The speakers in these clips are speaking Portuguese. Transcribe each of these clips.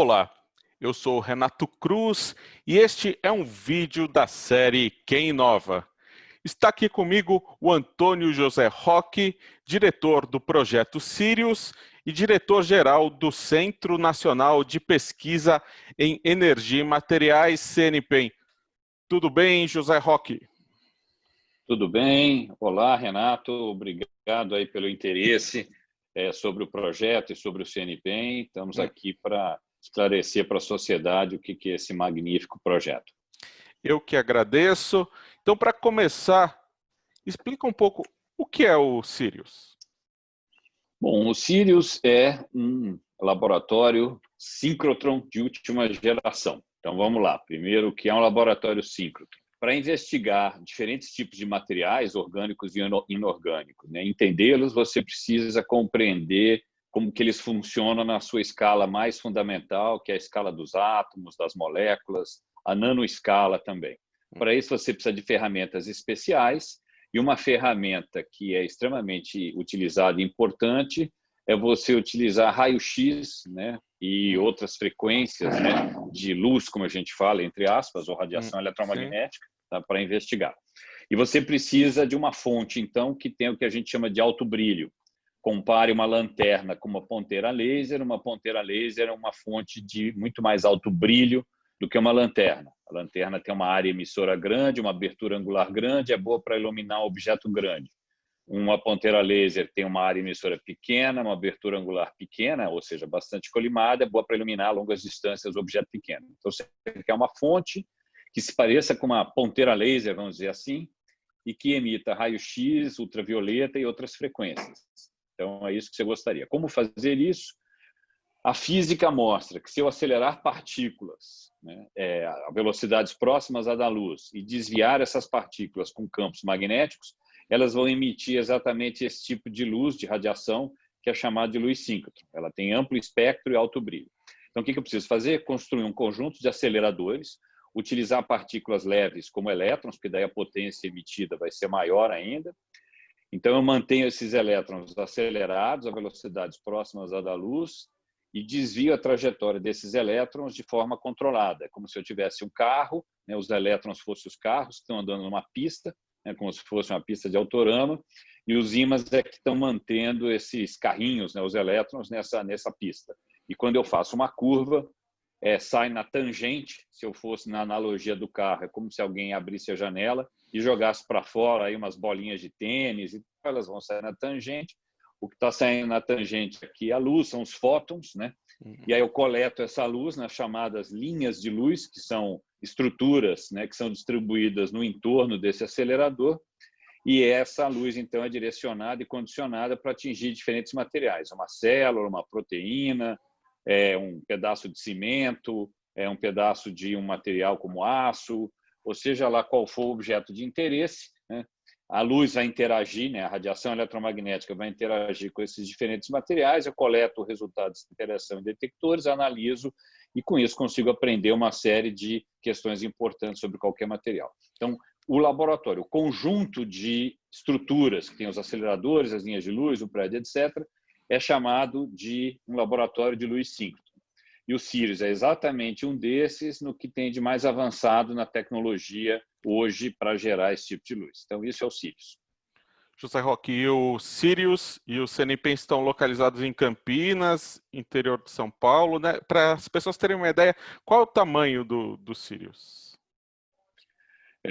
Olá, eu sou Renato Cruz e este é um vídeo da série Quem Inova. Está aqui comigo o Antônio José Roque, diretor do projeto Sirius e diretor-geral do Centro Nacional de Pesquisa em Energia e Materiais, CNPEM. Tudo bem, José Roque? Tudo bem. Olá, Renato. Obrigado aí pelo interesse sobre o projeto e sobre o CNPEM. Estamos aqui para esclarecer para a sociedade o que é esse magnífico projeto. Eu que agradeço. Então, para começar, explica um pouco o que é o Sirius. Bom, o Sirius é um laboratório síncrotron de última geração. Então, vamos lá. Primeiro, o que é um laboratório síncrotron? Para investigar diferentes tipos de materiais orgânicos e inorgânicos, né? Entendê-los, você precisa compreender como que eles funcionam na sua escala mais fundamental, que é a escala dos átomos, das moléculas, a nanoescala também. Para isso, você precisa de ferramentas especiais, e uma ferramenta que é extremamente utilizada e importante é você utilizar raio-x, né, e outras frequências, né, de luz, como a gente fala, entre aspas, ou radiação eletromagnética, tá, para investigar. E você precisa de uma fonte, então, que tem o que a gente chama de alto brilho. Compare uma lanterna com uma ponteira laser é uma fonte de muito mais alto brilho do que uma lanterna. A lanterna tem uma área emissora grande, uma abertura angular grande, é boa para iluminar um objeto grande. Uma ponteira laser tem uma área emissora pequena, uma abertura angular pequena, ou seja, bastante colimada, é boa para iluminar a longas distâncias o objeto pequeno. Então, você quer uma fonte que se pareça com uma ponteira laser, vamos dizer assim, e que emita raio-x, ultravioleta e outras frequências. Então, é isso que você gostaria. Como fazer isso? A física mostra que se eu acelerar partículas, né, a velocidades próximas à da luz e desviar essas partículas com campos magnéticos, elas vão emitir exatamente esse tipo de luz, de radiação, que é chamada de luz síncrotron. Ela tem amplo espectro e alto brilho. Então, o que eu preciso fazer? Construir um conjunto de aceleradores, utilizar partículas leves como elétrons, porque daí a potência emitida vai ser maior ainda. Então, eu mantenho esses elétrons acelerados a velocidades próximas à da luz e desvio a trajetória desses elétrons de forma controlada. É como se eu tivesse um carro, né, os elétrons fossem os carros que estão andando numa pista, né, como se fosse uma pista de autorama, e os ímãs é que estão mantendo esses carrinhos, né, os elétrons, nessa pista. E quando eu faço uma curva, sai na tangente. Se eu fosse na analogia do carro, é como se alguém abrisse a janela e jogasse para fora aí umas bolinhas de tênis, e elas vão sair na tangente. O que está saindo na tangente aqui é a luz, são os fótons, né? E aí eu coleto essa luz nas chamadas linhas de luz, que são estruturas, né, que são distribuídas no entorno desse acelerador, e essa luz, então, é direcionada e condicionada para atingir diferentes materiais, uma célula, uma proteína, um pedaço de cimento, um pedaço de um material como aço, ou seja lá qual for o objeto de interesse, né? A luz vai interagir, né? A radiação eletromagnética vai interagir com esses diferentes materiais, eu coleto resultados de interação em detectores, analiso e, com isso, consigo aprender uma série de questões importantes sobre qualquer material. Então, o laboratório, o conjunto de estruturas, que tem os aceleradores, as linhas de luz, o prédio, etc., é chamado de um laboratório de luz síncrotron. E o Sirius é exatamente um desses no que tem de mais avançado na tecnologia hoje para gerar esse tipo de luz. Então, isso é o Sirius. José Roque, e o Sirius e o CNPEM estão localizados em Campinas, interior de São Paulo, né? Para as pessoas terem uma ideia, qual é o tamanho do Sirius?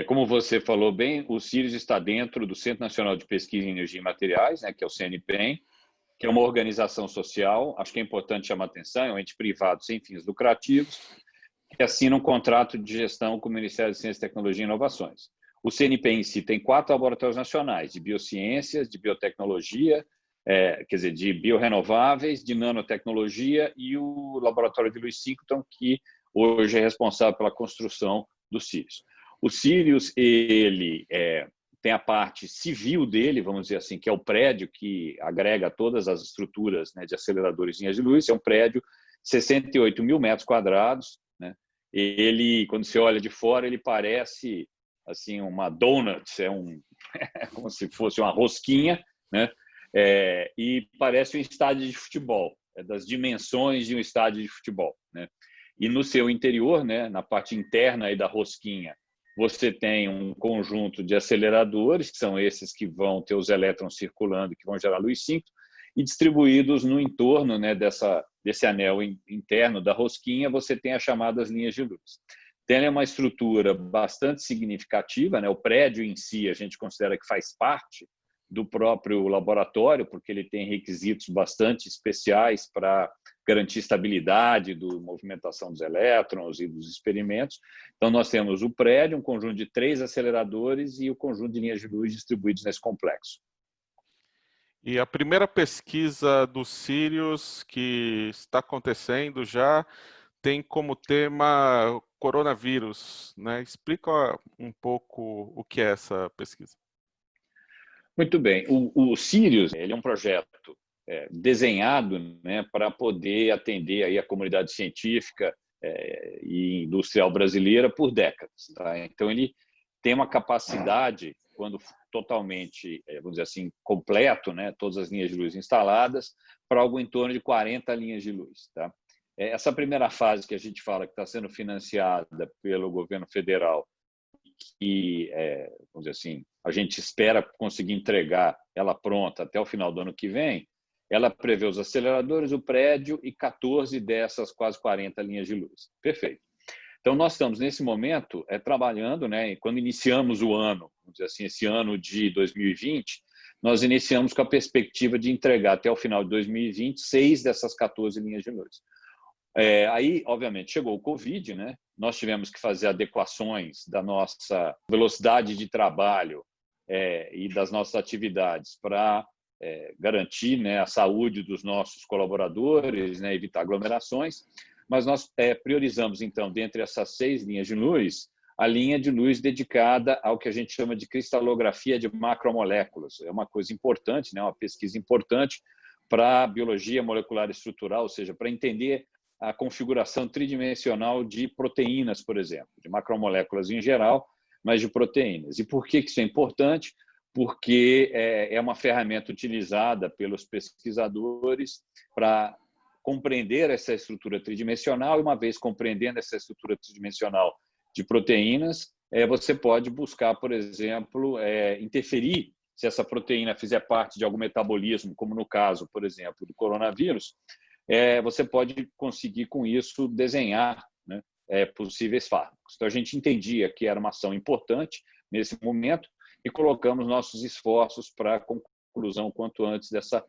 Como você falou bem, o Sirius está dentro do Centro Nacional de Pesquisa em Energia e Materiais, né, que é o CNPEM, que é uma organização social, acho que é importante chamar a atenção, é um ente privado sem fins lucrativos, que assina um contrato de gestão com o Ministério de Ciência, Tecnologia e Inovações. O CNPq em si tem 4 laboratórios nacionais de biociências, de biotecnologia, quer dizer, de biorrenováveis, de nanotecnologia e o laboratório de luz síncrotron, que hoje é responsável pela construção do Sirius. O Sirius, ele tem a parte civil dele, vamos dizer assim, que é o prédio que agrega todas as estruturas, né, de aceleradores e linhas de luz. É um prédio de 68 mil metros quadrados, né? Ele, quando você olha de fora, ele parece assim uma donut, como se fosse uma rosquinha, né? E parece um estádio de futebol. das dimensões de um estádio de futebol, né? E no seu interior, né, na parte interna aí da rosquinha, você tem um conjunto de aceleradores, que são esses que vão ter os elétrons circulando, que vão gerar luz síncrona, e distribuídos no entorno, né, desse anel interno da rosquinha, você tem as chamadas linhas de luz. Então, é uma estrutura bastante significativa, né? O prédio em si a gente considera que faz parte do próprio laboratório, porque ele tem requisitos bastante especiais para garantir estabilidade da movimentação dos elétrons e dos experimentos. Então, nós temos o prédio, um conjunto de 3 aceleradores e o conjunto de linhas de luz distribuídos nesse complexo. E a primeira pesquisa do Sirius que está acontecendo já tem como tema coronavírus, né? Explica um pouco o que é essa pesquisa. Muito bem. O Sirius, ele é um projeto desenhado, né, para poder atender aí a comunidade científica e industrial brasileira por décadas. Tá? Então, ele tem uma capacidade, quando totalmente, vamos dizer assim, completo, né, todas as linhas de luz instaladas, para algo em torno de 40 linhas de luz. Tá? Essa primeira fase que a gente fala que está sendo financiada pelo governo federal, que, vamos dizer assim, a gente espera conseguir entregar ela pronta até o final do ano que vem, ela prevê os aceleradores, o prédio e 14 dessas quase 40 linhas de luz. Perfeito. Então, nós estamos, nesse momento, trabalhando, né, e quando iniciamos o ano, vamos dizer assim, esse ano de 2020, nós iniciamos com a perspectiva de entregar até o final de 2020 6 dessas 14 linhas de luz. Aí, obviamente, chegou o Covid, né? Nós tivemos que fazer adequações da nossa velocidade de trabalho e das nossas atividades para garantir, né, a saúde dos nossos colaboradores, né, evitar aglomerações. Mas nós priorizamos, então, dentre essas 6 linhas de luz, a linha de luz dedicada ao que a gente chama de cristalografia de macromoléculas. É uma coisa importante, né, uma pesquisa importante para a biologia molecular estrutural, ou seja, para entender a configuração tridimensional de proteínas, por exemplo, de macromoléculas em geral, mas de proteínas. E por que isso é importante? Porque é uma ferramenta utilizada pelos pesquisadores para compreender essa estrutura tridimensional, e uma vez compreendendo essa estrutura tridimensional de proteínas, você pode buscar, por exemplo, interferir se essa proteína fizer parte de algum metabolismo, como no caso, por exemplo, do coronavírus, você pode conseguir, com isso, desenhar, né, possíveis fármacos. Então, a gente entendia que era uma ação importante nesse momento e colocamos nossos esforços para a conclusão quanto antes dessa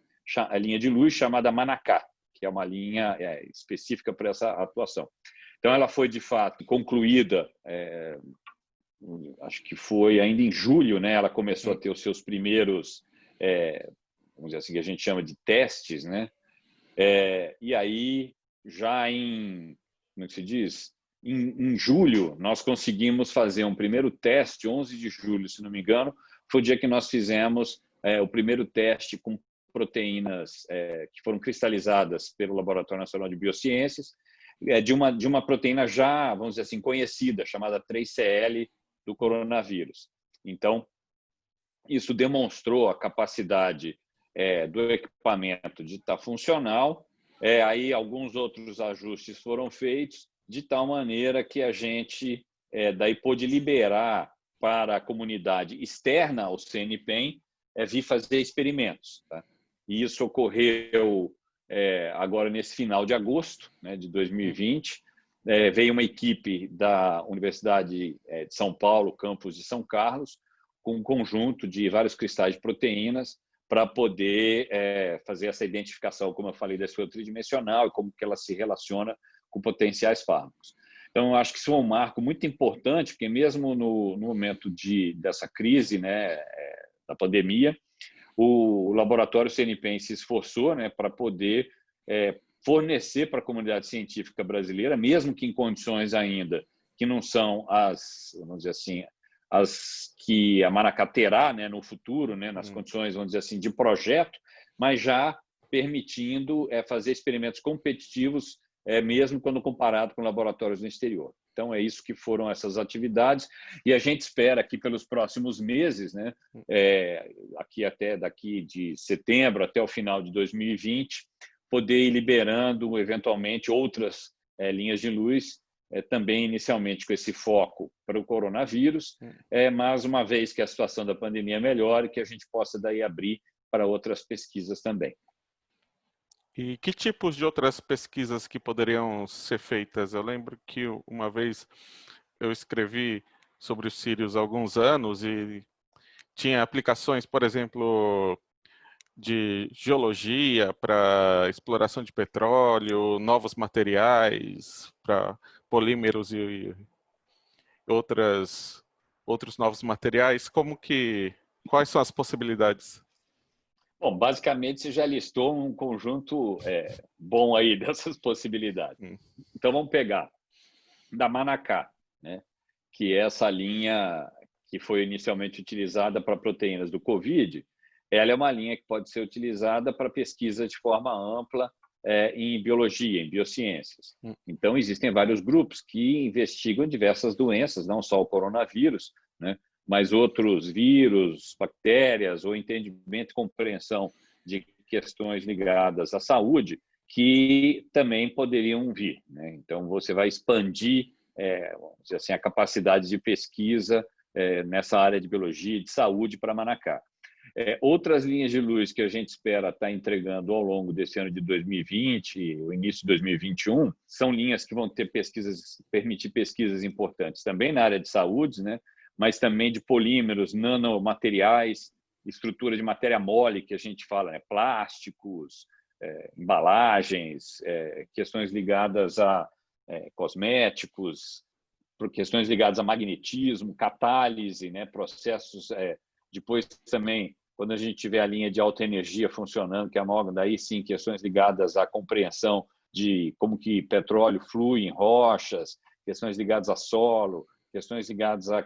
linha de luz chamada Manacá, que é uma linha específica para essa atuação. Então, ela foi, de fato, concluída, acho que foi ainda em julho, né? Ela começou a ter os seus primeiros, vamos dizer assim, que a gente chama de testes, né? E aí, já como é que se diz? Em julho, nós conseguimos fazer um primeiro teste, 11 de julho, se não me engano, foi o dia que nós fizemos o primeiro teste com proteínas que foram cristalizadas pelo Laboratório Nacional de Biociências, de uma proteína já, vamos dizer assim, conhecida, chamada 3CL do coronavírus. Então, isso demonstrou a capacidade do equipamento de estar funcional. Aí alguns outros ajustes foram feitos de tal maneira que a gente daí pôde liberar para a comunidade externa ao CNPEM vir fazer experimentos. Tá? E isso ocorreu agora nesse final de agosto, né, de 2020. Veio uma equipe da Universidade de São Paulo, campus de São Carlos, com um conjunto de vários cristais de proteínas para poder fazer essa identificação, como eu falei, da estrutura tridimensional e como que ela se relaciona com potenciais fármacos. Então, eu acho que isso é um marco muito importante, porque mesmo no momento dessa crise, né, da pandemia, o laboratório CNPEM se esforçou, né, para poder fornecer para a comunidade científica brasileira, mesmo que em condições ainda que não são vamos dizer assim, as que a Manacá terá, né, no futuro, né, nas condições, vamos dizer assim, de projeto, mas já permitindo fazer experimentos competitivos, mesmo quando comparado com laboratórios no exterior. Então, é isso que foram essas atividades, e a gente espera que pelos próximos meses, né, daqui de setembro até o final de 2020, poder ir liberando, eventualmente, outras linhas de luz, também inicialmente com esse foco para o coronavírus, mas uma vez que a situação da pandemia melhore, que a gente possa daí abrir para outras pesquisas também. E que tipos de outras pesquisas que poderiam ser feitas? Eu lembro que uma vez eu escrevi sobre os Sírios há alguns anos e tinha aplicações, por exemplo, de geologia para exploração de petróleo, novos materiais para polímeros e outros novos materiais. Quais são as possibilidades? Bom, basicamente você já listou um conjunto bom aí dessas possibilidades. Então vamos pegar da Manacá, né? Que é essa linha que foi inicialmente utilizada para proteínas do COVID. Ela é uma linha que pode ser utilizada para pesquisa de forma ampla em biologia, em biociências. Então, existem vários grupos que investigam diversas doenças, não só o coronavírus, né, mas outros vírus, bactérias, ou entendimento e compreensão de questões ligadas à saúde, que também poderiam vir, né? Então, você vai expandir, vamos dizer assim, a capacidade de pesquisa nessa área de biologia e de saúde para Manacá. Outras linhas de luz que a gente espera estar entregando ao longo desse ano de 2020, o início de 2021, são linhas que vão ter permitir pesquisas importantes também na área de saúde, né? Mas também de polímeros, nanomateriais, estrutura de matéria mole, que a gente fala, né? Plásticos, embalagens, questões ligadas a cosméticos, questões ligadas a magnetismo, catálise, né? Processos. Depois também, quando a gente tiver a linha de alta energia funcionando, que é a maior, daí sim, questões ligadas à compreensão de como que petróleo flui em rochas, questões ligadas a solo, questões ligadas a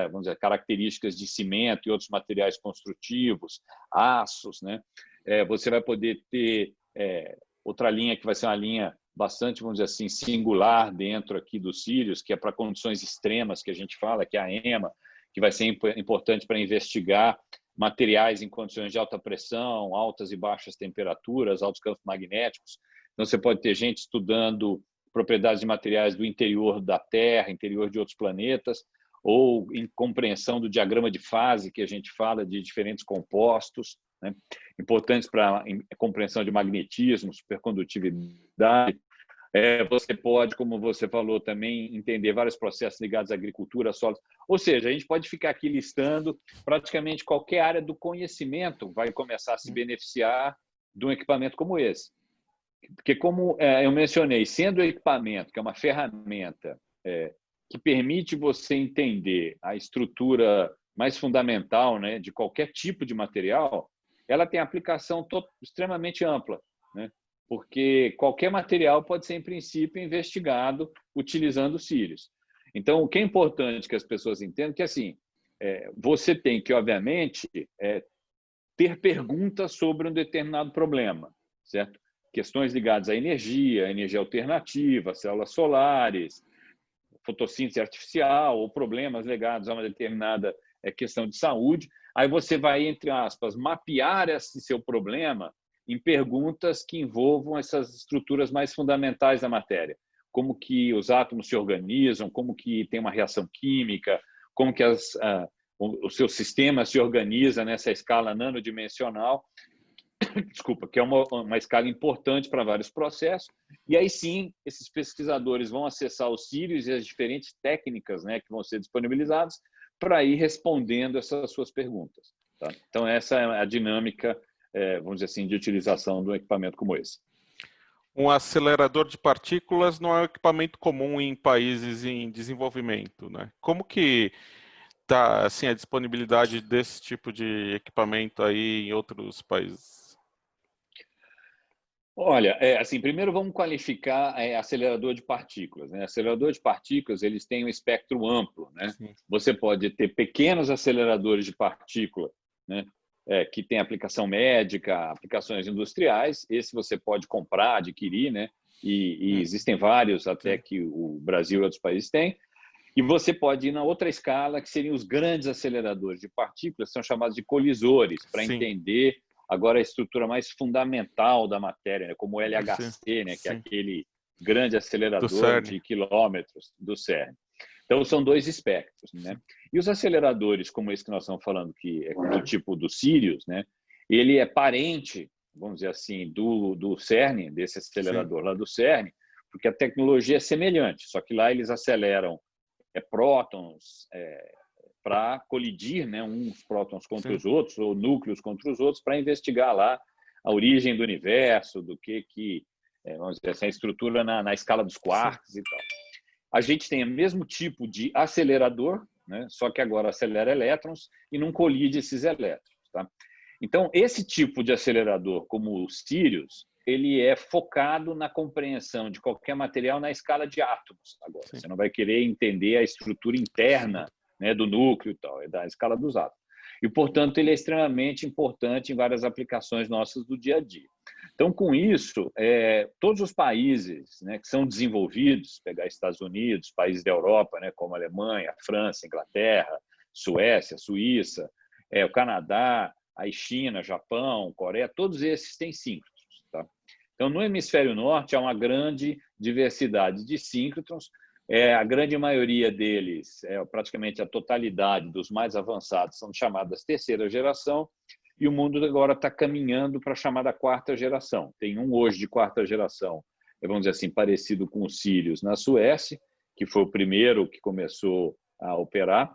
vamos dizer, características de cimento e outros materiais construtivos, aços, né? Você vai poder ter outra linha que vai ser uma linha bastante, vamos dizer assim, singular dentro aqui dos Sírios, que é para condições extremas, que a gente fala, que é a EMA, que vai ser importante para investigar materiais em condições de alta pressão, altas e baixas temperaturas, altos campos magnéticos. Então, você pode ter gente estudando propriedades de materiais do interior da Terra, interior de outros planetas, ou em compreensão do diagrama de fase, que a gente fala de diferentes compostos, né? Importantes para a compreensão de magnetismo, supercondutividade. Você pode, como você falou também, entender vários processos ligados à agricultura, solos. Ou seja, a gente pode ficar aqui listando praticamente qualquer área do conhecimento vai começar a se beneficiar de um equipamento como esse. Porque, como eu mencionei, sendo o equipamento, que é uma ferramenta que permite você entender a estrutura mais fundamental, né, de qualquer tipo de material, ela tem aplicação extremamente ampla, né? Porque qualquer material pode ser, em princípio, investigado utilizando os Sírios. Então, o que é importante que as pessoas entendam é que, assim, você tem que, obviamente, ter perguntas sobre um determinado problema, certo? Questões ligadas à energia alternativa, células solares, fotossíntese artificial, ou problemas ligados a uma determinada questão de saúde. Aí você vai, entre aspas, mapear esse seu problema em perguntas que envolvam essas estruturas mais fundamentais da matéria. Como que os átomos se organizam, como que tem uma reação química, como que o seu sistema se organiza nessa escala nanodimensional, desculpa, que é uma escala importante para vários processos. E aí sim, esses pesquisadores vão acessar os Sírios e as diferentes técnicas, né, que vão ser disponibilizadas para ir respondendo essas suas perguntas. Tá? Então, essa é a dinâmica, vamos dizer assim, de utilização de um equipamento como esse. Um acelerador de partículas não é um equipamento comum em países em desenvolvimento, né? Como que está assim, a disponibilidade desse tipo de equipamento aí em outros países? Olha, assim, primeiro vamos qualificar acelerador de partículas, né? Acelerador de partículas, eles têm um espectro amplo, né? Sim. Você pode ter pequenos aceleradores de partícula, né? Que tem aplicação médica, aplicações industriais. Esse você pode comprar, adquirir, né? E existem vários até que o Brasil e outros países têm. E você pode ir na outra escala, que seriam os grandes aceleradores de partículas, são chamados de colisores, para entender agora a estrutura mais fundamental da matéria, né? Como o LHC, né? Que é aquele grande acelerador de quilômetros do CERN. Então, são dois espectros, né? E os aceleradores, como esse que nós estamos falando, que é do tipo do Sirius, né? Ele é parente, vamos dizer assim, do CERN, desse acelerador lá do CERN, porque a tecnologia é semelhante, só que lá eles aceleram prótons para colidir, né? Uns prótons contra os outros, ou núcleos contra os outros, para investigar lá a origem do universo, do que vamos dizer assim, a estrutura na escala dos quarks e tal. A gente tem o mesmo tipo de acelerador, né? Só que agora acelera elétrons e não colide esses elétrons. Tá? Então, esse tipo de acelerador, como o Sirius, ele é focado na compreensão de qualquer material na escala de átomos. Agora, você não vai querer entender a estrutura interna, né, do núcleo e tal, é da escala dos átomos. E, portanto, ele é extremamente importante em várias aplicações nossas do dia a dia. Então, com isso, todos os países, né, que são desenvolvidos, pegar Estados Unidos, países da Europa, né, como a Alemanha, França, Inglaterra, Suécia, Suíça, o Canadá, a China, Japão, Coreia, todos esses têm síncrotrons. Tá? Então, no hemisfério norte, há uma grande diversidade de síncrotrons. A grande maioria deles, praticamente a totalidade dos mais avançados, são chamadas terceira geração, e o mundo agora está caminhando para a chamada quarta geração. Tem um hoje de quarta geração, vamos dizer assim, parecido com o Sirius na Suécia, que foi o primeiro que começou a operar,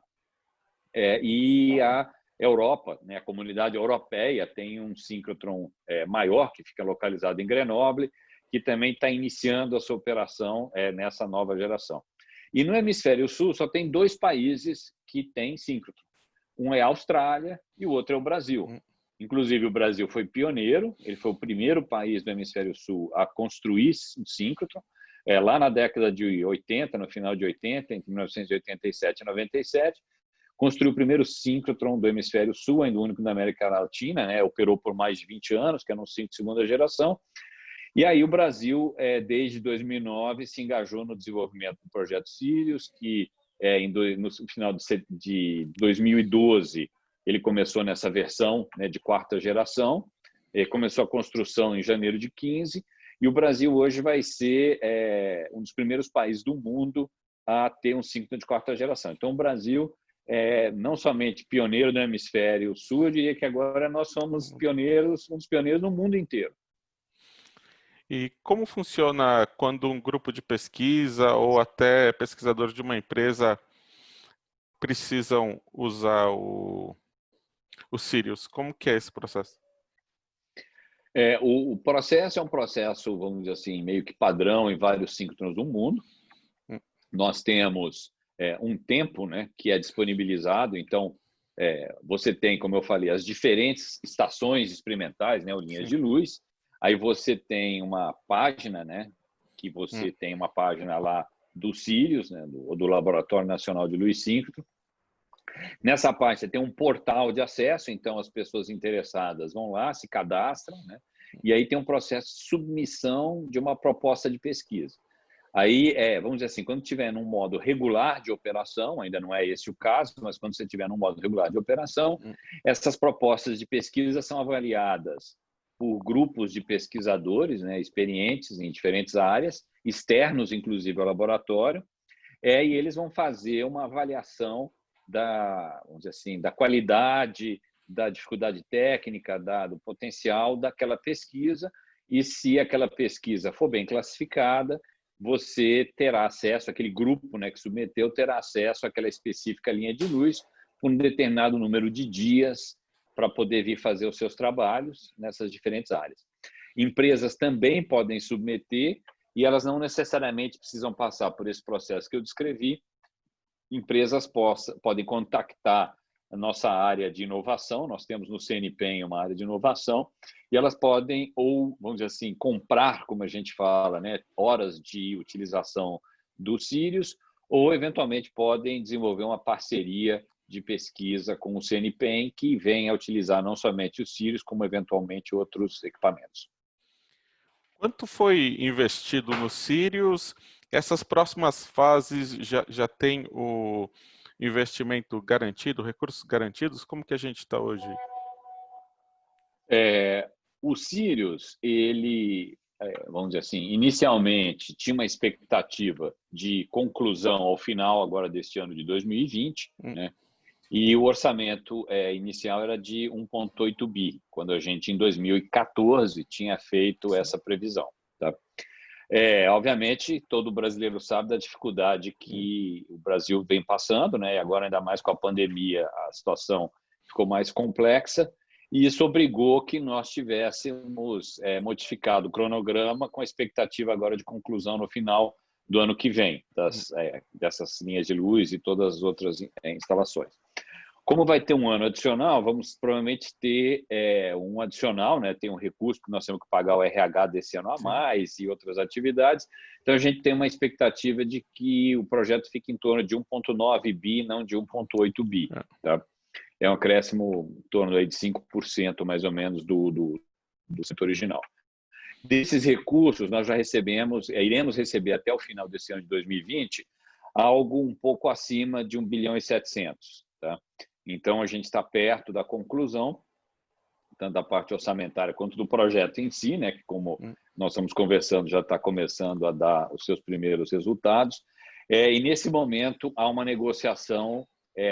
e a Europa, né, a comunidade europeia, tem um síncrotron maior, que fica localizado em Grenoble, que também está iniciando a sua operação nessa nova geração. E no hemisfério sul só tem dois países que têm síncrotron. Um é a Austrália e o outro é o Brasil. Inclusive, o Brasil foi pioneiro, ele foi o primeiro país do hemisfério sul a construir um síncrotron, lá na década de 80, no final de 80, entre 1987 e 97, construiu o primeiro síncrotron do hemisfério sul, ainda o único da América Latina, né? Operou por mais de 20 anos, que era um síncrotron de segunda geração. E aí o Brasil, desde 2009, se engajou no desenvolvimento do projeto Sirius, que no final de 2012 ele começou nessa versão, né, de quarta geração, começou a construção em janeiro de 15, e o Brasil hoje vai ser um dos primeiros países do mundo a ter um síncrotron de quarta geração. Então, o Brasil não somente pioneiro no hemisfério sul, eu diria que agora nós somos pioneiros, um dos pioneiros no mundo inteiro. E como funciona quando um grupo de pesquisa ou até pesquisadores de uma empresa precisam usar o Sirius? Como que é esse processo? O processo é um processo, vamos dizer assim, meio que padrão em vários síncrotrons do mundo. Nós temos um tempo, né, que é disponibilizado. Então, você tem, como eu falei, as diferentes estações experimentais, né, ou linhas de luz. Aí você tem uma página, né, que você tem uma página lá do Sirius, né, do Laboratório Nacional de Luz Síncrotron. Nessa página você tem um portal de acesso, então as pessoas interessadas vão lá, se cadastram, né, e aí tem um processo de submissão de uma proposta de pesquisa. Aí, vamos dizer assim, quando estiver num modo regular de operação, ainda não é esse o caso, mas quando você estiver num modo regular de operação, essas propostas de pesquisa são avaliadas por grupos de pesquisadores, né, experientes em diferentes áreas, externos, inclusive, ao laboratório, e eles vão fazer uma avaliação vamos dizer assim, da qualidade, da dificuldade técnica, do potencial daquela pesquisa, e se aquela pesquisa for bem classificada, você terá acesso, aquele grupo, né, que submeteu, terá acesso àquela específica linha de luz por um determinado número de dias para poder vir fazer os seus trabalhos nessas diferentes áreas. Empresas também podem submeter e elas não necessariamente precisam passar por esse processo que eu descrevi. Empresas podem contactar a nossa área de inovação, nós temos no CNPEM uma área de inovação, e elas podem, ou, vamos dizer assim, comprar, como a gente fala, né, horas de utilização do Sirius, ou, eventualmente, podem desenvolver uma parceria de pesquisa com o CNPEM, que venha a utilizar não somente o Sirius, como, eventualmente, outros equipamentos. Quanto foi investido no Sirius? Essas próximas fases já tem o investimento garantido, recursos garantidos? Como que a gente está hoje? O Sirius, ele, vamos dizer assim, inicialmente tinha uma expectativa de conclusão ao final agora deste ano de 2020, né? E o orçamento inicial era de 1,8 bi, quando a gente, em 2014, tinha feito essa previsão. Tá? Obviamente, todo brasileiro sabe da dificuldade que o Brasil vem passando, né? E agora, ainda mais com a pandemia, a situação ficou mais complexa, e isso obrigou que nós tivéssemos modificado o cronograma com a expectativa agora de conclusão no final do ano que vem, dessas linhas de luz e todas as outras instalações. Como vai ter um ano adicional, vamos provavelmente ter um adicional, né? Tem um recurso que nós temos que pagar o RH desse ano a mais e outras atividades. Então, a gente tem uma expectativa de que o projeto fique em torno de 1,9 bi, não de 1,8 bi. Tá? É um acréscimo em torno aí de 5%, mais ou menos, do setor original. Desses recursos, nós já iremos receber até o final desse ano de 2020, algo um pouco acima de 1 bilhão e 700. Tá? Então, a gente está perto da conclusão, tanto da parte orçamentária quanto do projeto em si, né, que, como nós estamos conversando, já está começando a dar os seus primeiros resultados. E, nesse momento, há uma negociação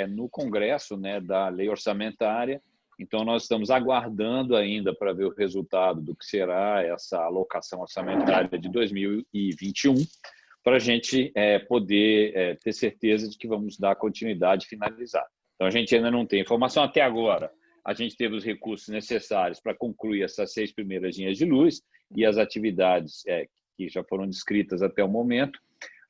no Congresso, né, da lei orçamentária. Então, nós estamos aguardando ainda para ver o resultado do que será essa alocação orçamentária de 2021, para a gente poder ter certeza de que vamos dar continuidade e finalizar. Então, a gente ainda não tem informação até agora. A gente teve os recursos necessários para concluir essas 6 primeiras linhas de luz e as atividades que já foram descritas até o momento,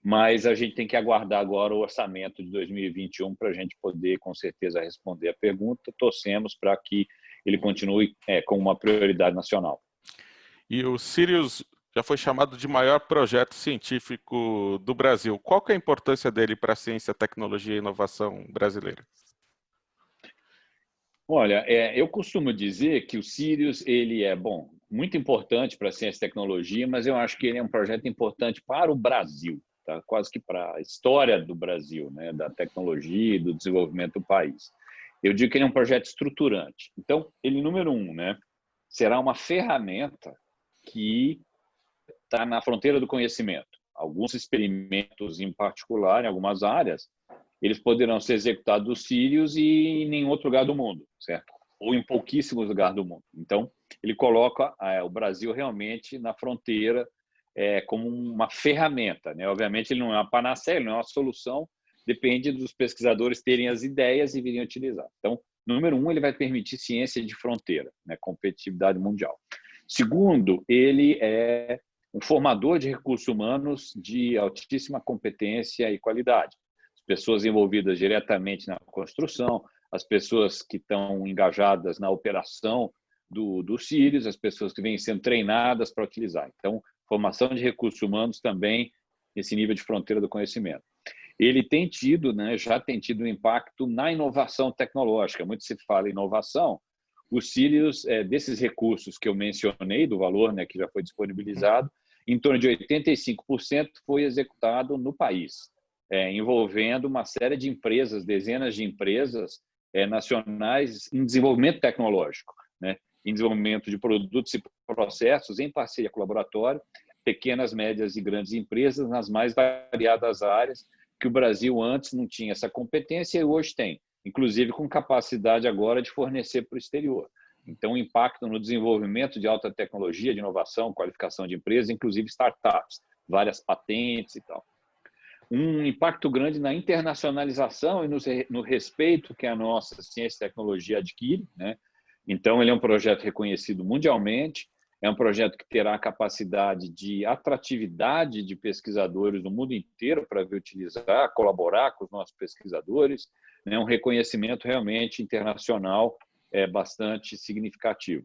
mas a gente tem que aguardar agora o orçamento de 2021 para a gente poder, com certeza, responder a pergunta. Torcemos para que ele continue com uma prioridade nacional. E o Sirius já foi chamado de maior projeto científico do Brasil. Qual que é a importância dele para a ciência, tecnologia e inovação brasileira? Olha, eu costumo dizer que o Sirius ele é, muito importante para a ciência e tecnologia, mas eu acho que ele é um projeto importante para o Brasil, tá? Quase que para a história do Brasil, né? Da tecnologia e do desenvolvimento do país. Eu digo que ele é um projeto estruturante. Então, ele, número 1, né, será uma ferramenta que está na fronteira do conhecimento. Alguns experimentos, em particular, em algumas áreas, eles poderão ser executados do Sirius e em nenhum outro lugar do mundo, certo? Ou em pouquíssimos lugares do mundo. Então, ele coloca o Brasil realmente na fronteira como uma ferramenta, né? Obviamente, ele não é uma panaceia, ele não é uma solução, depende dos pesquisadores terem as ideias e virem utilizar. Então, número 1, ele vai permitir ciência de fronteira, né? Competitividade mundial. Segundo, ele é um formador de recursos humanos de altíssima competência e qualidade. Pessoas envolvidas diretamente na construção, as pessoas que estão engajadas na operação do Sirius, as pessoas que vêm sendo treinadas para utilizar. Então, formação de recursos humanos também, esse nível de fronteira do conhecimento. Ele tem tido, né, já tem tido um impacto na inovação tecnológica. Muito se fala em inovação. O Sirius, desses recursos que eu mencionei, do valor, né, que já foi disponibilizado, em torno de 85% foi executado no país. Envolvendo uma série de empresas, dezenas de empresas nacionais em desenvolvimento tecnológico, né? Em desenvolvimento de produtos e processos em parceria com o laboratório, pequenas, médias e grandes empresas nas mais variadas áreas que o Brasil antes não tinha essa competência e hoje tem, inclusive com capacidade agora de fornecer para o exterior. Então, o impacto no desenvolvimento de alta tecnologia, de inovação, qualificação de empresas, inclusive startups, várias patentes e tal. Um impacto grande na internacionalização e no respeito que a nossa ciência e tecnologia adquire, né? Então, ele é um projeto reconhecido mundialmente, é um projeto que terá a capacidade de atratividade de pesquisadores do mundo inteiro para vir utilizar, colaborar com os nossos pesquisadores, né? Um reconhecimento realmente internacional bastante significativo.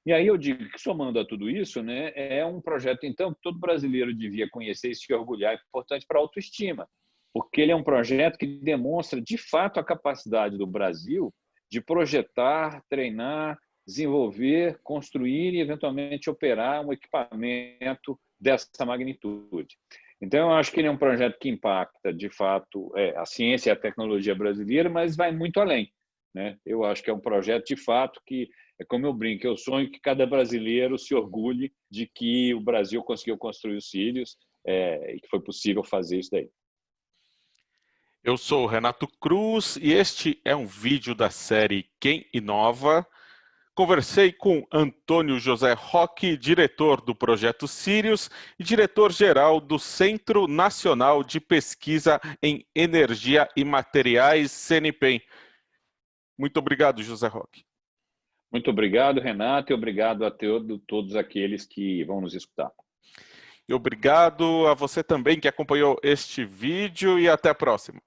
E aí eu digo que, somando a tudo isso, né, é um projeto, então, que todo brasileiro devia conhecer e se orgulhar, é importante para a autoestima, porque ele é um projeto que demonstra, de fato, a capacidade do Brasil de projetar, treinar, desenvolver, construir e, eventualmente, operar um equipamento dessa magnitude. Então, eu acho que ele é um projeto que impacta, de fato, a ciência e a tecnologia brasileira, mas vai muito além, né? Eu acho que é um projeto, de fato, que É como eu brinco, eu sonho que cada brasileiro se orgulhe de que o Brasil conseguiu construir os Sírios e que foi possível fazer isso daí. Eu sou o Renato Cruz e este é um vídeo da série Quem Inova. Conversei com Antônio José Roque, diretor do Projeto Sírios e diretor-geral do Centro Nacional de Pesquisa em Energia e Materiais, CNPEM. Muito obrigado, José Roque. Muito obrigado, Renato, e obrigado a todos aqueles que vão nos escutar. E obrigado a você também que acompanhou este vídeo e até a próxima.